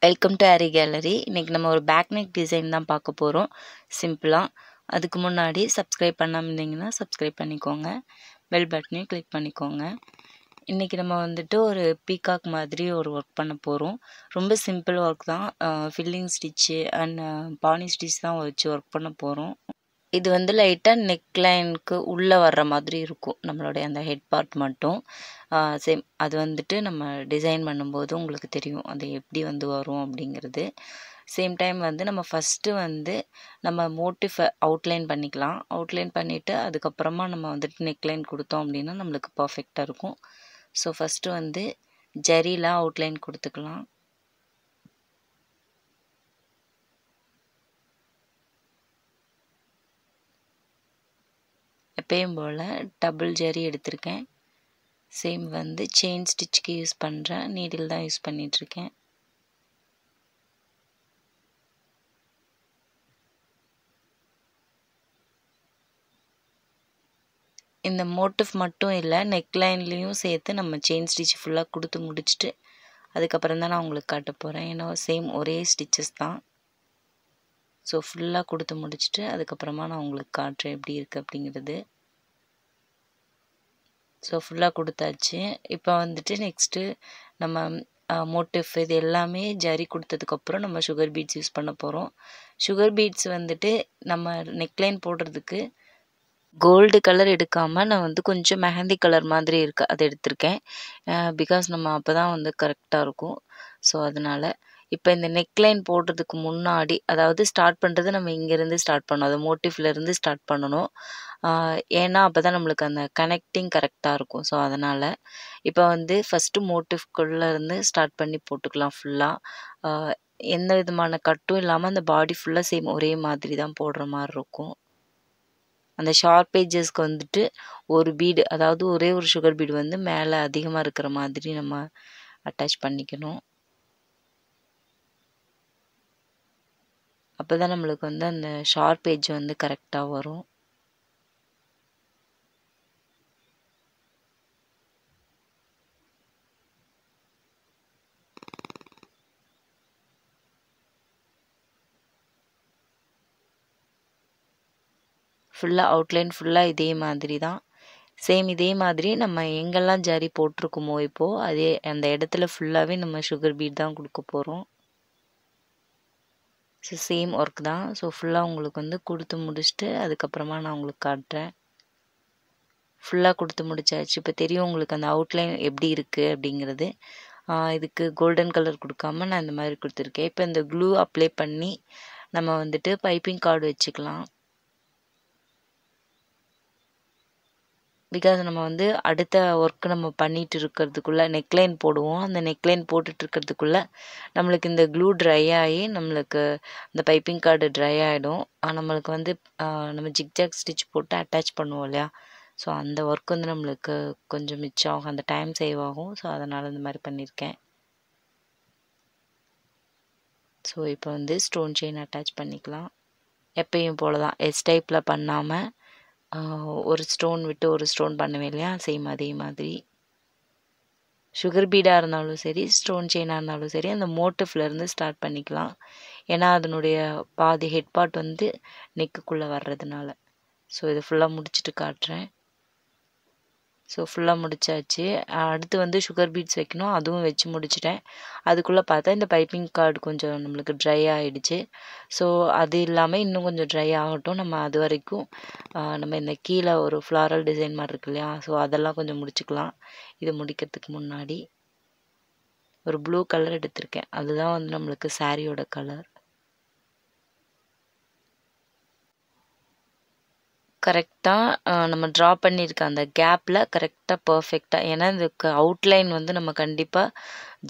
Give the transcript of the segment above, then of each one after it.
Welcome to aari gallery. இன்றைக்கி நம்ம ஒரு பேக் நெக் டிசைன் தான் பார்க்க போகிறோம் சிம்பிளாக. அதுக்கு முன்னாடி சப்ஸ்கிரைப் பண்ணாமல் இருந்தீங்கன்னா சப்ஸ்கிரைப் பண்ணிக்கோங்க, பெல் பட்டனையும் கிளிக் பண்ணிக்கோங்க. இன்றைக்கி நம்ம வந்துட்டு ஒரு பீகாக் மாதிரி ஒரு ஒர்க் பண்ண போகிறோம். ரொம்ப சிம்பிள் ஒர்க் தான். ஃபில்லிங் ஸ்டிச்சு அண்ட் பானி ஸ்டிச் தான் வச்சு ஒர்க் பண்ண போகிறோம். இது வந்து லைட்டாக நெக் லைனுக்கு உள்ளே வர்ற மாதிரி இருக்கும், நம்மளுடைய அந்த ஹெட் பார்ட் மட்டும். சேம் அது வந்துட்டு நம்ம டிசைன் பண்ணும்போது உங்களுக்கு தெரியும் அது எப்படி வந்து வரும் அப்படிங்கிறது. சேம் டைம் வந்து நம்ம ஃபஸ்ட்டு வந்து நம்ம மோட்டிஃபை அவுட்லைன் பண்ணிக்கலாம். அவுட்லைன் பண்ணிவிட்டு அதுக்கப்புறமா நம்ம வந்துட்டு நெக்லைன் கொடுத்தோம் அப்படின்னா நம்மளுக்கு பர்ஃபெக்டாக இருக்கும். ஸோ ஃபஸ்ட்டு வந்து ஜரியில் அவுட்லைன் கொடுத்துக்கலாம். எப்பயும் போல் டபுள் ஜரி எடுத்திருக்கேன். சேம் வந்து செயின் ஸ்டிச்சுக்கு யூஸ் பண்ணுறேன், நீடில் தான் யூஸ் பண்ணிகிட்ருக்கேன். இந்த மோட்டிவ் மட்டும் இல்லை, நெக்லைன்லேயும் சேர்த்து நம்ம செயின் ஸ்டிச் ஃபுல்லாக கொடுத்து முடிச்சுட்டு அதுக்கப்புறம் தான் நான் உங்களுக்கு காட்ட போகிறேன். ஏன்னா சேம் ஒரே ஸ்டிச்சஸ் தான். ஸோ ஃபுல்லாக கொடுத்து முடிச்சுட்டு அதுக்கப்புறமா நான் உங்களுக்கு காட்டுறேன் எப்படி இருக்குது அப்படிங்கிறது. ஸோ ஃபுல்லாக கொடுத்தாச்சு. இப்போ வந்துட்டு நெக்ஸ்ட்டு நம்ம மோட்டிவ் இது எல்லாமே ஜரி கொடுத்ததுக்கப்புறம் நம்ம சுகர் பீட்ஸ் யூஸ் பண்ண போகிறோம். சுகர் பீட்ஸ் வந்துட்டு நம்ம நெக்லைன் போடுறதுக்கு கோல்டு கலர் எடுக்காமல் நான் வந்து கொஞ்சம் மெஹந்தி கலர் மாதிரி இருக்குது அது எடுத்திருக்கேன். பிகாஸ் நம்ம அப்போ தான் வந்து கரெக்டாக இருக்கும். ஸோ அதனால் இப்போ இந்த நெக்லைன் போடுறதுக்கு முன்னாடி, அதாவது ஸ்டார்ட் பண்ணுறது நம்ம இங்கேருந்து ஸ்டார்ட் பண்ணணும், அது மோட்டிவ்லேருந்து ஸ்டார்ட் பண்ணணும். ஏன்னா அப்போ தான் நம்மளுக்கு அந்த கனெக்டிங் கரெக்டாக இருக்கும். ஸோ அதனால் இப்போ வந்து ஃபஸ்ட்டு மோட்டிவ்குள்ளேருந்து ஸ்டார்ட் பண்ணி போட்டுக்கலாம் ஃபுல்லாக. எந்த விதமான கட்டும் இல்லாமல் அந்த பாடி ஃபுல்லாக சேம் ஒரே மாதிரி தான் போடுற மாதிரி இருக்கும். அந்த ஷார்ப் ஏஜஸ்க்கு வந்துட்டு ஒரு பீடு, அதாவது ஒரே ஒரு சுகர் பீடு வந்து மேலே அதிகமாக இருக்கிற மாதிரி நம்ம அட்டாச் பண்ணிக்கணும். அப்போ தான் நம்மளுக்கு வந்து அந்த ஷார்ப் ஏஜ் வந்து கரெக்டாக வரும். ஃபுல்லாக அவுட்லைன் ஃபுல்லாக இதே மாதிரி தான். சேம் இதே மாதிரி நம்ம எங்கெல்லாம் ஜரி போட்டிருக்குமோ இப்போது அதே அந்த இடத்துல ஃபுல்லாகவே நம்ம சுகர் பீட் தான் கொடுக்க போகிறோம். ஸோ சேம் ஒர்க் தான். ஸோ ஃபுல்லாக உங்களுக்கு வந்து கொடுத்து முடிச்சுட்டு அதுக்கப்புறமா நான் உங்களுக்கு காட்டுறேன். ஃபுல்லாக கொடுத்து முடிச்சாச்சு. இப்போ தெரியும் உங்களுக்கு அந்த அவுட்லைன் எப்படி இருக்குது அப்படிங்கிறது. இதுக்கு கோல்டன் கலர் கொடுக்காம நான் இந்த மாதிரி கொடுத்துருக்கேன். இப்போ இந்த க்ளூ அப்ளை பண்ணி நம்ம வந்துட்டு பைப்பிங் கார்டு வச்சுக்கலாம். பிகாஸ் நம்ம வந்து அடுத்த ஒர்க் நம்ம பண்ணிட்டு இருக்கிறதுக்குள்ளே நெக்லைன் போடுவோம். அந்த நெக்லைன் போட்டுட்டு இருக்கிறதுக்குள்ளே நம்மளுக்கு இந்த க்ளூ ட்ரை ஆகி நம்மளுக்கு இந்த பைப்பிங் கார்டு ட்ரை ஆகிடும். நம்மளுக்கு வந்து நம்ம ஜிக்ஜாக் ஸ்டிச் போட்டு அட்டாச் பண்ணுவோம் இல்லையா, ஸோ அந்த ஒர்க் வந்து நம்மளுக்கு கொஞ்சம் மிச்சம் ஆகும், அந்த டைம் சேவ் ஆகும். ஸோ அதனால் இந்த மாதிரி பண்ணியிருக்கேன். ஸோ இப்போ வந்து ஸ்டோன் செயின் அட்டாச் பண்ணிக்கலாம். எப்பயும் போல தான் எஸ் டைப்பில் பண்ணாமல் ஒரு ஸ்டோன் விட்டு ஒரு ஸ்டோன் பண்ணுவேன் இல்லையா, சேம் அதே மாதிரி. சுகர் பீடாக இருந்தாலும் சரி, ஸ்டோன் செயினாக இருந்தாலும் சரி, அந்த மோட்டிவ்லேருந்து ஸ்டார்ட் பண்ணிக்கலாம். ஏன்னா அதனுடைய பாதி ஹெட் பார்ட் வந்து நெக்குக்குள்ளே வர்றதுனால. ஸோ இது ஃபுல்லாக முடிச்சுட்டு காட்டுறேன். ஸோ ஃபுல்லாக முடிச்சாச்சு. அடுத்து வந்து சுகர் பீட்ஸ் வைக்கணும், அதுவும் வச்சு முடிச்சிட்டேன். அதுக்குள்ளே பார்த்தா இந்த பைப்பிங் கார்டு கொஞ்சம் நம்மளுக்கு ட்ரை ஆகிடுச்சு. ஸோ அது இல்லாமல் இன்னும் கொஞ்சம் ட்ரை ஆகட்டும். நம்ம அது வரைக்கும் நம்ம இந்த கீழே ஒரு ஃப்ளாரல் டிசைன் மாதிரி இருக்கு இல்லையா, ஸோ அதெல்லாம் கொஞ்சம் முடிச்சுக்கலாம். இது முடிக்கிறதுக்கு முன்னாடி ஒரு ப்ளூ கலர் எடுத்திருக்கேன், அதுதான் வந்து நம்மளுக்கு சாரியோட கலர். கரெக்டாக நம்ம ட்ரா பண்ணியிருக்க அந்த கேப்பில் கரெக்டாக பர்ஃபெக்டாக, ஏன்னா இதுக்கு அவுட்லைன் வந்து நம்ம கண்டிப்பாக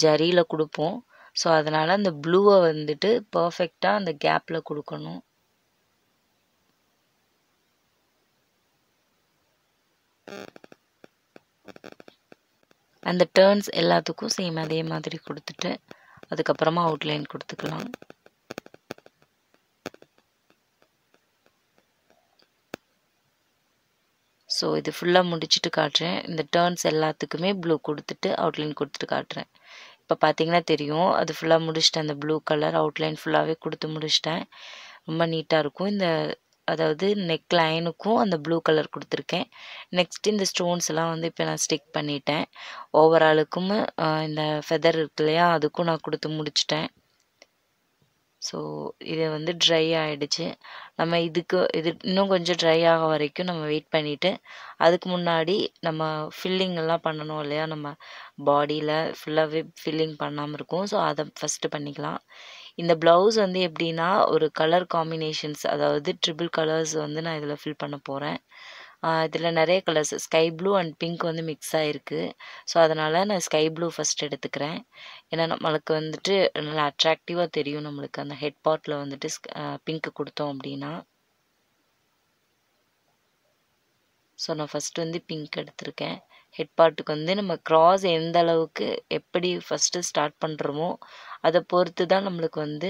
ஜரியில் கொடுப்போம். ஸோ அதனால் அந்த ப்ளூவை வந்துட்டு பர்ஃபெக்டாக அந்த கேப்பில் கொடுக்கணும். அந்த டர்ன்ஸ் எல்லாத்துக்கும் சேம் அதே மாதிரி கொடுத்துட்டு அதுக்கப்புறமா அவுட்லைன் கொடுத்துக்கலாம். ஸோ இது ஃபுல்லாக முடிச்சுட்டு காட்டுறேன். இந்த டர்ன்ஸ் எல்லாத்துக்குமே ப்ளூ கொடுத்துட்டு அவுட்லைன் கொடுத்துட்டு காட்டுறேன். இப்போ பார்த்தீங்கன்னா தெரியும். அது ஃபுல்லாக முடிச்சிட்டேன். அந்த ப்ளூ கலர் அவுட்லைன் ஃபுல்லாகவே கொடுத்து முடிச்சிட்டேன். ரொம்ப நீட்டாக இருக்கும். அதாவது நெக் லைனுக்கும் அந்த ப்ளூ கலர் கொடுத்துருக்கேன். நெக்ஸ்ட் இந்த ஸ்டோன்ஸ்லாம் வந்து இப்போ நான் ஸ்டிக் பண்ணிட்டேன். ஓவராலுக்கும் இந்த ஃபெதர் இருக்கு இல்லையா, அதுக்கும் நான் கொடுத்து முடிச்சிட்டேன். ஸோ இது வந்து ட்ரை ஆகிடுச்சு. நம்ம இது இன்னும் கொஞ்சம் ட்ரை ஆக வரைக்கும் நம்ம வெயிட் பண்ணிவிட்டு, அதுக்கு முன்னாடி நம்ம ஃபில்லிங் எல்லாம் பண்ணணும் இல்லையா, நம்ம பாடியில் ஃபுல்லாகவே ஃபில்லிங் பண்ணாமல் இருக்கும். ஸோ அதை ஃபஸ்ட்டு பண்ணிக்கலாம். இந்த ப்ளவுஸ் வந்து எப்படின்னா ஒரு கலர் காம்பினேஷன்ஸ், அதாவது ட்ரிபிள் கலர்ஸ் வந்து நான் இதில் ஃபில் பண்ண போகிறேன். இதில் நிறைய colours sky blue and pink வந்து மிக்ஸ் ஆகிருக்கு. ஸோ அதனால் நான் ஸ்கை ப்ளூ ஃபஸ்ட் எடுத்துக்கிறேன். ஏன்னா நம்மளுக்கு வந்துட்டு நல்லா அட்ராக்டிவாக தெரியும். நம்மளுக்கு அந்த ஹெட் பார்ட்டில் வந்துட்டு பிங்க் கொடுத்தோம் அப்படின்னா. ஸோ நான் ஃபஸ்ட்டு வந்து பிங்க் எடுத்திருக்கேன். ஹெட் பார்ட்டுக்கு வந்து நம்ம க்ராஸ் எந்த அளவுக்கு எப்படி ஃபஸ்ட்டு ஸ்டார்ட் பண்ணுறோமோ அதை பொறுத்து தான் நம்மளுக்கு வந்து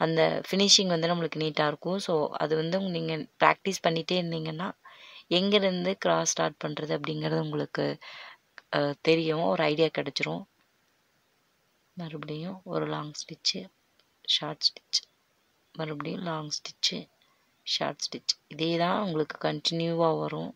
அந்த ஃபினிஷிங் வந்து நம்மளுக்கு நீட்டாக இருக்கும். ஸோ அது வந்து நீங்கள் ப்ராக்டிஸ் பண்ணிகிட்டே இருந்தீங்கன்னா எங்கேருந்து க்ராஸ் ஸ்டார்ட் பண்ணுறது அப்படிங்கிறது உங்களுக்கு தெரியும், ஒரு ஐடியா கிடச்சிரும். மறுபடியும் ஒரு லாங் ஸ்டிச்சு, ஷார்ட் ஸ்டிச், மறுபடியும் லாங் ஸ்டிச்சு, ஷார்ட் ஸ்டிச். இதே தான் உங்களுக்கு கண்டினியூவாக வரும்.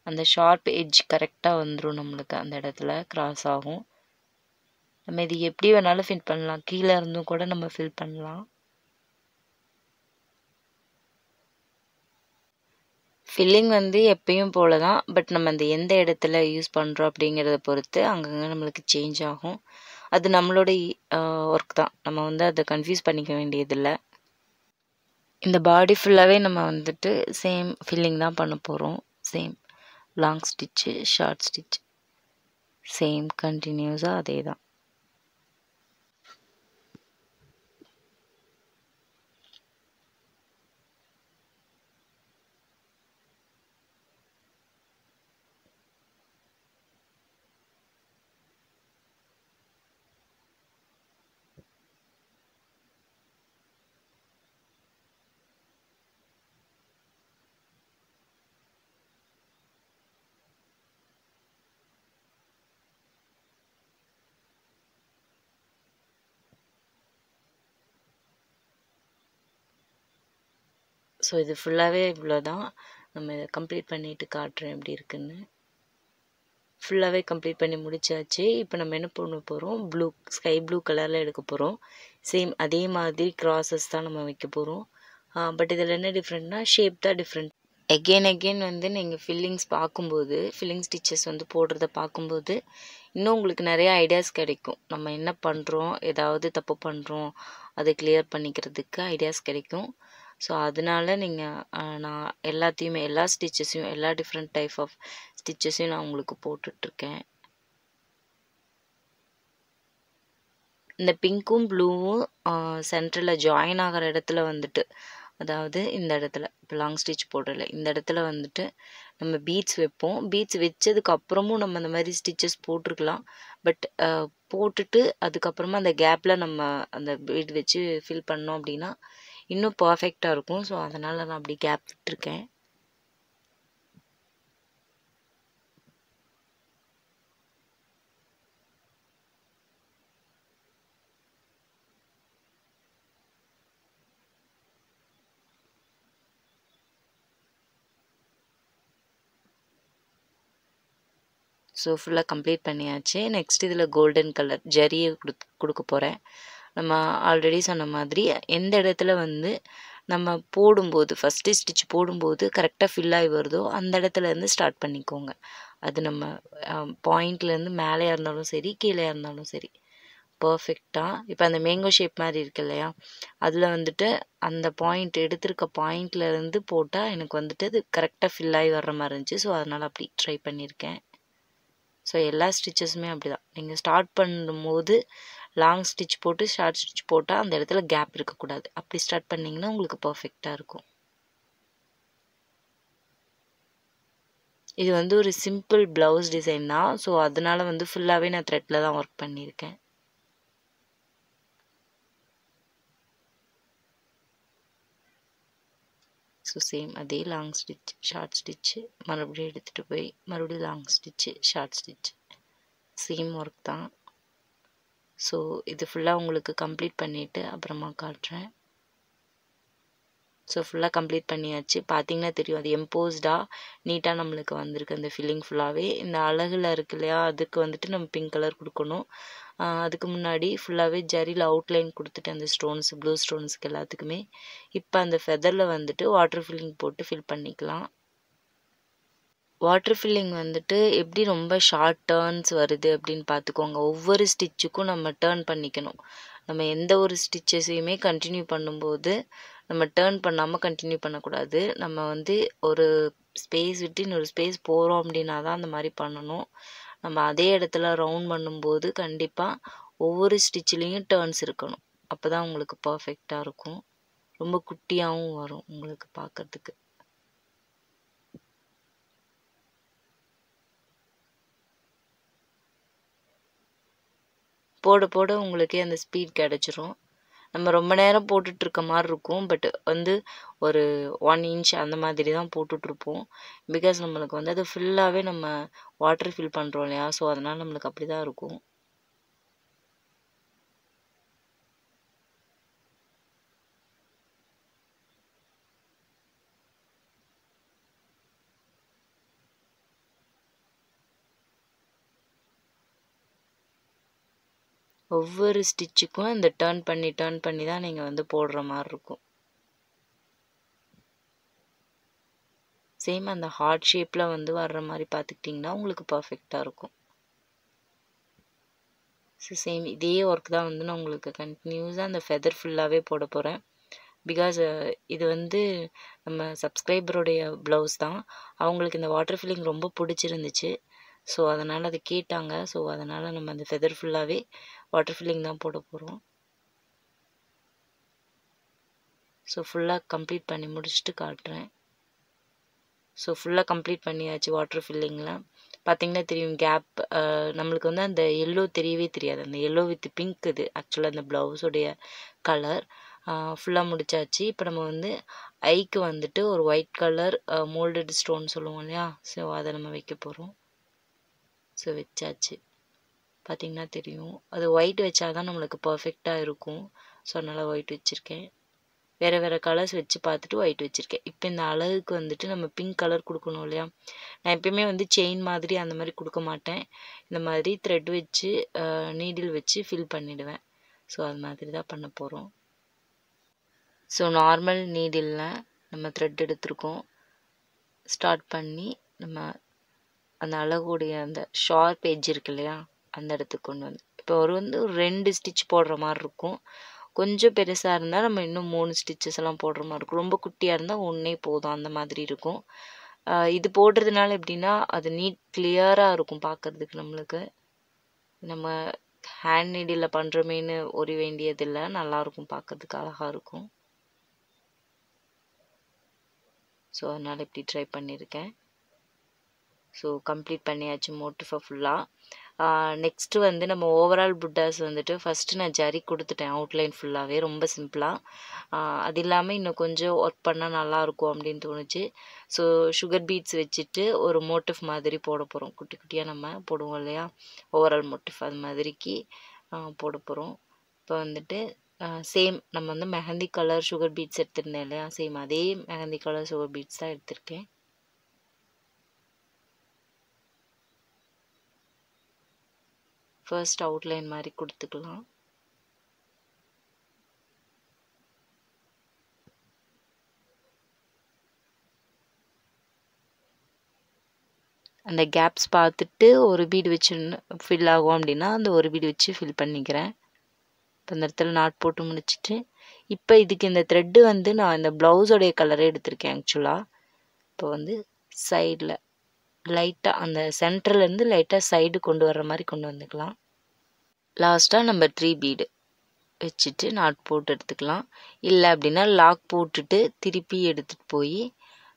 அந்த ஷார்ப் எட்ஜ் கரெக்டாக வந்துடும் நம்மளுக்கு, அந்த இடத்துல கிராஸ் ஆகும். நம்ம இது எப்படி வேணாலும் ஃபில் பண்ணலாம், கீழே இருந்தும் கூட நம்ம ஃபில் பண்ணலாம். ஃபில்லிங் வந்து எப்பயும் போல தான், பட் நம்ம அந்த எந்த இடத்துல யூஸ் பண்ணுறோம் அப்படிங்கிறத பொறுத்து அங்கங்கே நம்மளுக்கு சேஞ்ச் ஆகும். அது நம்மளோட ஒர்க் தான், நம்ம வந்து அதை கன்ஃபியூஸ் பண்ணிக்க வேண்டியதில்லை. இந்த பாடி ஃபுல்லாகவே நம்ம வந்துட்டு சேம் ஃபில்லிங் தான் பண்ண போகிறோம். Same long stitch, short stitch, same கண்டினியூஸாக அதே தான். ஸோ இது ஃபுல்லாகவே இவ்வளோ தான். நம்ம இதை கம்ப்ளீட் பண்ணிவிட்டு காட்டுறேன் எப்படி இருக்குன்னு. ஃபுல்லாகவே கம்ப்ளீட் பண்ணி முடிச்சாச்சு. இப்போ நம்ம என்ன பண்ண போகிறோம், ஸ்கை ப்ளூ கலரில் எடுக்க போகிறோம். சேம் அதே மாதிரி க்ராஸஸ் தான் நம்ம வைக்க போகிறோம். பட் இதில் என்ன டிஃப்ரெண்ட்னா ஷேப் தான் டிஃப்ரெண்ட். எகெயின் வந்து நீங்கள் ஃபில்லிங் ஸ்டிச்சஸ் வந்து போடுறத பார்க்கும்போது இன்னும் உங்களுக்கு நிறைய ஐடியாஸ் கிடைக்கும். நம்ம என்ன பண்ணுறோம், ஏதாவது தப்பு பண்ணுறோம், அதை கிளியர் பண்ணிக்கிறதுக்கு ஐடியாஸ் கிடைக்கும். ஸோ அதனால நீங்கள் நான் எல்லா ஸ்டிச்சஸையும், எல்லா டிஃப்ரெண்ட் டைப் ஆஃப் ஸ்டிச்சஸையும் நான் உங்களுக்கு போட்டுட்ருக்கேன். இந்த பிங்க்கும் ப்ளூவும் சென்டரில் ஜாயின் ஆகிற இடத்துல வந்துட்டு, அதாவது இந்த இடத்துல இப்போ லாங் ஸ்டிச் போடல, இந்த இடத்துல வந்துட்டு நம்ம பீட்ஸ் வைப்போம். பீட்ஸ் வச்சதுக்கு அப்புறமும் நம்ம இந்த மாதிரி ஸ்டிச்சஸ் போட்டிருக்கலாம். பட் போட்டுட்டு அதுக்கப்புறமா அந்த கேப்பில் நம்ம அந்த பீட் வச்சு ஃபில் பண்ணோம் அப்படின்னா இன்னும் பர்ஃபெக்டாக இருக்கும். ஸோ அதனால் நான் அப்படி கேப் விட்டுருக்கேன். ஸோ ஃபுல்லாக கம்ப்ளீட் பண்ணியாச்சு. நெக்ஸ்ட் இதில் கோல்டன் கலர் ஜரியை கொடுக்க போகிறேன். நம்ம ஆல்ரெடி சொன்ன மாதிரி எந்த இடத்துல வந்து நம்ம போடும்போது ஃபஸ்ட்டு ஸ்டிச் போடும்போது கரெக்டாக ஃபில் ஆகி வருதோ அந்த இடத்துலேருந்து ஸ்டார்ட் பண்ணிக்கோங்க. அது நம்ம பாயிண்ட்லேருந்து மேலேயா இருந்தாலும் சரி, கீழே இருந்தாலும் சரி, பர்ஃபெக்டாக. இப்போ அந்த மேங்கோ ஷேப் மாதிரி இருக்கு இல்லையா, அதில் வந்துட்டு அந்த எடுத்திருக்க பாயிண்ட்லேருந்து போட்டால் எனக்கு வந்துட்டு அது கரெக்டாக ஃபில் ஆகி வர்ற மாதிரி இருந்துச்சு. ஸோ அதனால் அப்படி ட்ரை பண்ணியிருக்கேன். ஸோ எல்லா ஸ்டிச்சஸுமே அப்படி தான். நீங்கள் ஸ்டார்ட் பண்ணும்போது லாங் ஸ்டிச் போட்டு ஷார்ட் ஸ்டிச் போட்டால் அந்த இடத்துல கேப் இருக்கக்கூடாது. அப்படி ஸ்டார்ட் பண்ணிங்கன்னா உங்களுக்கு பர்ஃபெக்டாக இருக்கும். இது வந்து ஒரு சிம்பிள் ப்ளவுஸ் டிசைன் தான். ஸோ அதனால வந்து ஃபுல்லாகவே நான் த்ரெட்டில் தான் ஒர்க் பண்ணியிருக்கேன். ஸோ சேம் அதே லாங் ஸ்டிச் ஷார்ட் ஸ்டிச்சு மறுபடியும் எடுத்துகிட்டு போய் மறுபடியும் long stitch short stitch same work தான். ஸோ இது ஃபுல்லாக உங்களுக்கு கம்ப்ளீட் பண்ணிவிட்டு அப்புறமா காட்டுறேன். ஸோ ஃபுல்லாக கம்ப்ளீட் பண்ணியாச்சு. பார்த்தீங்கன்னா தெரியும் அது எம்போஸ்டாக நீட்டாக நம்மளுக்கு வந்திருக்கு அந்த ஃபில்லிங் ஃபுல்லாகவே. இந்த அழகில் இருக்கு இல்லையா, அதுக்கு வந்துட்டு நம்ம பிங்க் கலர் கொடுக்கணும். அதுக்கு முன்னாடி ஃபுல்லாகவே ஜரியில் அவுட்லைன் கொடுத்துட்டு அந்த ஸ்டோன்ஸ் ப்ளூ ஸ்டோன்ஸுக்கு எல்லாத்துக்குமே. இப்போ அந்த ஃபெதரில் வந்துட்டு வாட்டர் ஃபில்லிங் போட்டு ஃபில் பண்ணிக்கலாம். வாட்டர் ஃபில்லிங் வந்துட்டு எப்படி ரொம்ப ஷார்ட் டேர்ன்ஸ் வருது அப்படின்னு பார்த்துக்கோங்க. ஒவ்வொரு ஸ்டிச்சுக்கும் நம்ம டேர்ன் பண்ணிக்கணும். நம்ம எந்த ஒரு ஸ்டிச்சஸையுமே கண்டினியூ பண்ணும்போது நம்ம டேர்ன் பண்ணாமல் கண்டினியூ பண்ணக்கூடாது. நம்ம வந்து ஒரு ஸ்பேஸ் விட்டு இன்னொரு ஸ்பேஸ் போகிறோம் அப்படின்னா தான் அந்த மாதிரி பண்ணணும். நம்ம அதே இடத்துல ரவுண்ட் பண்ணும்போது கண்டிப்பாக ஒவ்வொரு ஸ்டிச்லேயும் டேர்ன்ஸ் இருக்கணும். அப்போ தான் உங்களுக்கு பர்ஃபெக்டாக இருக்கும். ரொம்ப குட்டியாகவும் வரும் உங்களுக்கு பார்க்குறதுக்கு. போட போட உங்களுக்கே அந்த ஸ்பீட் கிடச்சிரும். நம்ம ரொம்ப நேரம் போட்டுட்ருக்க மாதிரி இருக்கும். பட் வந்து ஒரு 1 இன்ச் அந்த மாதிரி தான் போட்டுட்ருப்போம். பிகாஸ் நம்மளுக்கு வந்து அது ஃபுல்லாகவே நம்ம வாட்டர் ஃபில் பண்ணுறோம் இல்லையா, ஸோ அதனால் நம்மளுக்கு அப்படி தான் இருக்கும். ஒவ்வொரு ஸ்டிச்சுக்கும் இந்த டேர்ன் பண்ணி தான் நீங்கள் வந்து போடுற மாதிரி இருக்கும். சேம் அந்த ஹார்ட் ஷேப்பில் வந்து வர்ற மாதிரி பார்த்துக்கிட்டிங்கன்னா உங்களுக்கு பர்ஃபெக்டாக இருக்கும். ஸோ சேம் இதே ஒர்க் தான் வந்து நான் உங்களுக்கு கண்டினியூஸாக அந்த ஃபெதர் ஃபுல்லாகவே போட போகிறேன். பிகாஸ் இது வந்து நம்ம சப்ஸ்கிரைபருடைய ப்ளவுஸ் தான். அவங்களுக்கு இந்த வாட்டர் ஃபில்லிங் ரொம்ப பிடிச்சிருந்துச்சு. ஸோ அதனால் அதை கேட்டாங்க. ஸோ அதனால் நம்ம அந்த ஃபெதர் ஃபுல்லாகவே வாட்டர் ஃபில்லிங் தான் போட போகிறோம். ஸோ ஃபுல்லாக கம்ப்ளீட் பண்ணி முடிச்சுட்டு காட்டுறேன். ஸோ ஃபுல்லாக கம்ப்ளீட் பண்ணியாச்சு. வாட்டர் ஃபில்லிங்கில் பார்த்திங்கன்னா தெரியும் கேப். நம்மளுக்கு வந்து அந்த எல்லோ தெரியவே தெரியாது. அந்த எல்லோ வித் பிங்க் இது ஆக்சுவலாக அந்த ப்ளவுஸுடைய கலர். ஃபுல்லாக முடிச்சாச்சு. இப்போ நம்ம வந்து ஐக்கு வந்துட்டு ஒரு ஒயிட் கலர் மோல்டட் ஸ்டோன் சொல்லுவோம் இல்லையா, ஸோ அதை நம்ம வைக்க போகிறோம். ஸோ வச்சாச்சு. பார்த்திங்கன்னா தெரியும் அது ஒயிட் வச்சா தான் நம்மளுக்கு பர்ஃபெக்டாக இருக்கும். ஸோ அதனால் ஒயிட் வச்சுருக்கேன். வேறு கலர்ஸ் வச்சு பார்த்துட்டு ஒயிட் வச்சுருக்கேன். இப்போ இந்த அழகுக்கு வந்துட்டு நம்ம பிங்க் கலர் கொடுக்கணும் இல்லையா. நான் எப்பயுமே வந்து செயின் மாதிரி அந்த மாதிரி கொடுக்க மாட்டேன். இந்த மாதிரி த்ரெட் வச்சு நீடில் வச்சு ஃபில் பண்ணிவிடுவேன். ஸோ அது மாதிரி தான் பண்ண போகிறோம். ஸோ நார்மல் நீடிலில் நம்ம த்ரெட் எடுத்துருக்கோம். ஸ்டார்ட் பண்ணி நம்ம அந்த அழகுடைய அந்த ஷார்ப் எட்ஜ் இருக்கு இல்லையா, அந்த இடத்துக்கு கொண்டு வந்து இப்போ ஒரு 2 ஸ்டிச் போடுற மாதிரி இருக்கும். கொஞ்சம் பெருசாக இருந்தால் நம்ம இன்னும் 3 ஸ்டிச்சஸ் எல்லாம் போடுற மாதிரி இருக்கும். ரொம்ப குட்டியாக இருந்தால் ஒன்றே போதும் அந்த மாதிரி இருக்கும். இது போடுறதுனால எப்படின்னா அது நீட் கிளியராக இருக்கும் பார்க்குறதுக்கு. நம்மளுக்கு நம்ம ஹேண்ட் நீடில் பண்ணுறோமேனு ஒரு வேண்டியதில்லை, நல்லாயிருக்கும் பார்க்குறதுக்கு, அழகாக இருக்கும். ஸோ அதனால் இப்படி ட்ரை பண்ணியிருக்கேன். ஸோ கம்ப்ளீட் பண்ணியாச்சு மோட்டிஃபை ஃபுல்லாக. நெக்ஸ்ட்டு வந்து நம்ம ஓவரால் புட்டாஸ் வந்துட்டு ஃபஸ்ட்டு நான் ஜரி கொடுத்துட்டேன் அவுட்லைன் ஃபுல்லாகவே ரொம்ப சிம்பிளாக. அது இல்லாமல் இன்னும் கொஞ்சம் ஒர்க் பண்ணால் நல்லாயிருக்கும் அப்படின்னு தோணுச்சு. ஸோ சுகர் பீட்ஸ் வச்சுட்டு ஒரு மோட்டிஃப் மாதிரி போட போகிறோம். குட்டி குட்டியாக நம்ம போடுவோம் இல்லையா ஓவரால் மோட்டிஃப், அது மாதிரிக்கு போட போகிறோம். இப்போ வந்துட்டு சேம் நம்ம வந்து மெஹந்தி கலர் சுகர் பீட்ஸ் எடுத்திருந்தேன் இல்லையா, சேம் அதே மெஹந்தி கலர் சுகர் பீட்ஸ் தான் எடுத்திருக்கேன். ஃபர்ஸ்ட் அவுட்லைன் மாதிரி கொடுத்துக்கலாம். அந்த கேப்ஸ் பார்த்துட்டு ஒரு பீடு வச்சு ஃபில் ஆகும் அப்படின்னா அந்த ஒரு பீடு வச்சு ஃபில் பண்ணிக்கிறேன். இப்போ அந்த இடத்துல நாட் போட்டு முடிச்சுட்டு இப்போ இதுக்கு இந்த த்ரெட்டு வந்து நான் இந்த ப்ளவுஸோடைய கலரே எடுத்திருக்கேன் ஆக்சுவலாக. இப்போ வந்து சைடில் லைட்டாக அந்த சென்டர்லேருந்து லைட்டாக சைடு கொண்டு வர்ற மாதிரி கொண்டு வந்துக்கலாம். லாஸ்ட்டாக நம்ம 3 பீடு வச்சுட்டு நாட் போட்டு எடுத்துக்கலாம். இல்லை அப்படின்னா லாக் போட்டுட்டு திருப்பி எடுத்துகிட்டு போய்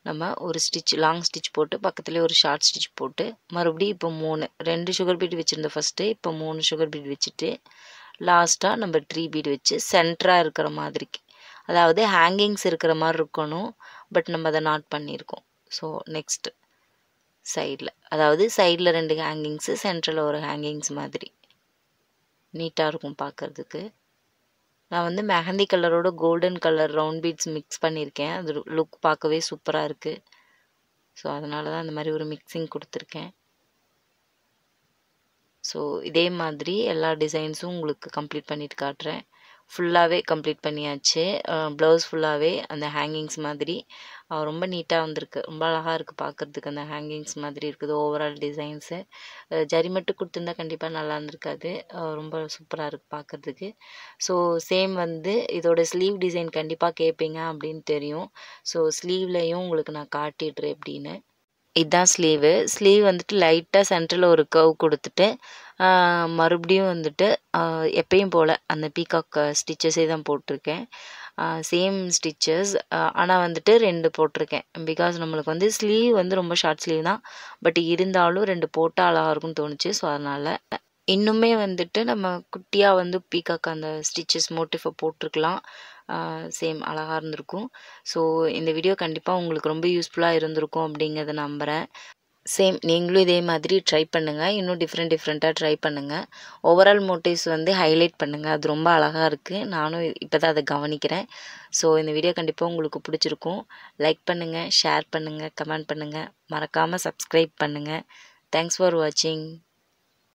நம்ம ஒரு ஸ்டிச் லாங் ஸ்டிச் போட்டு பக்கத்துலேயே ஒரு ஷார்ட் ஸ்டிச் போட்டு மறுபடியும் இப்போ 2 சுகர் பீட் வச்சுருந்தோம் ஃபஸ்ட்டு. இப்போ 3 சுகர் பீட் வச்சுட்டு லாஸ்ட்டாக நம்ம 3 பீடு வச்சு சென்டராக இருக்கிற மாதிரிக்கு அதாவது ஹேங்கிங்ஸ் இருக்கிற மாதிரி இருக்கணும். பட் நம்ம அதை நாட் பண்ணியிருக்கோம். ஸோ நெக்ஸ்ட் சைடில், அதாவது சைடில் 2 ஹேங்கிங்ஸு, சென்ட்ரலில் ஒரு ஹேங்கிங்ஸ் மாதிரி நீட்டாக இருக்கும் பார்க்குறதுக்கு. நான் வந்து மெஹந்தி கலரோட golden colour round beads mix பண்ணியிருக்கேன். அது லுக் பார்க்கவே சூப்பராக இருக்குது. ஸோ அதனால தான் அந்த மாதிரி ஒரு மிக்சிங் கொடுத்துருக்கேன். ஸோ இதே மாதிரி எல்லா டிசைன்ஸும் உங்களுக்கு கம்ப்ளீட் பண்ணிட்டு காட்டுறேன். ஃபுல்லாகவே கம்ப்ளீட் பண்ணியாச்சு. ப்ளவுஸ் ஃபுல்லாகவே அந்த ஹேங்கிங்ஸ் மாதிரி ரொம்ப நீட்டாக வந்திருக்கு. ரொம்ப அழகாக இருக்குது பார்க்குறதுக்கு. அந்த ஹேங்கிங்ஸ் மாதிரி இருக்குது ஓவரால் டிசைன்ஸு. ஜரி மட்டும் கொடுத்துருந்தா கண்டிப்பாக நல்லா இருந்திருக்காது. ரொம்ப சூப்பராக இருக்குது பார்க்குறதுக்கு. ஸோ சேம் வந்து இதோட ஸ்லீவ் டிசைன் கண்டிப்பாக கேட்பீங்க அப்படின்னு தெரியும். ஸோ ஸ்லீவ்லேயும் உங்களுக்கு நான் காட்டிடுறேன் எப்படின்னு. இதுதான் ஸ்லீவ் வந்துட்டு லைட்டாக சென்டரில் ஒரு கர்வ் கொடுத்துட்டு மறுபடியும் வந்துட்டு எப்பயும் போல் அந்த பீகாக் ஸ்டிச்சஸே தான் போட்டிருக்கேன். சேம் ஸ்டிச்சஸ், ஆனால் வந்துட்டு 2 போட்டிருக்கேன். பிகாஸ் நம்மளுக்கு வந்து ஸ்லீவ் வந்து ரொம்ப ஷார்ட் ஸ்லீவ் தான். பட் இருந்தாலும் 2 போட்டால் அழகாக இருக்கும்னு தோணுச்சு. ஸோ அதனால் இன்னுமே வந்துட்டு நம்ம குட்டியாக வந்து பீகாக் அந்த ஸ்டிச்சஸ் மோட்டிஃபை போட்டிருக்கலாம். சேம் அழகாக இருந்திருக்கும். ஸோ இந்த வீடியோ கண்டிப்பாக உங்களுக்கு ரொம்ப யூஸ்ஃபுல்லாக இருந்திருக்கும் அப்படிங்கிறத நம்புகிறேன். சேம் நீங்களும் இதே மாதிரி ட்ரை பண்ணுங்கள். இன்னும் டிஃப்ரெண்ட்டாக ட்ரை பண்ணுங்கள். ஓவரால் மோட்டிவ்ஸ் வந்து ஹைலைட் பண்ணுங்கள். அது ரொம்ப அழகாக இருக்குது. நானும் இப்போ தான் அதை கவனிக்கிறேன். ஸோ இந்த வீடியோ கண்டிப்பாக உங்களுக்கு பிடிச்சிருக்கும். லைக் பண்ணுங்கள், ஷேர் பண்ணுங்கள், கமெண்ட் பண்ணுங்கள். மறக்காமல் சப்ஸ்கிரைப் பண்ணுங்கள். தேங்க்ஸ் ஃபார் வாட்சிங்.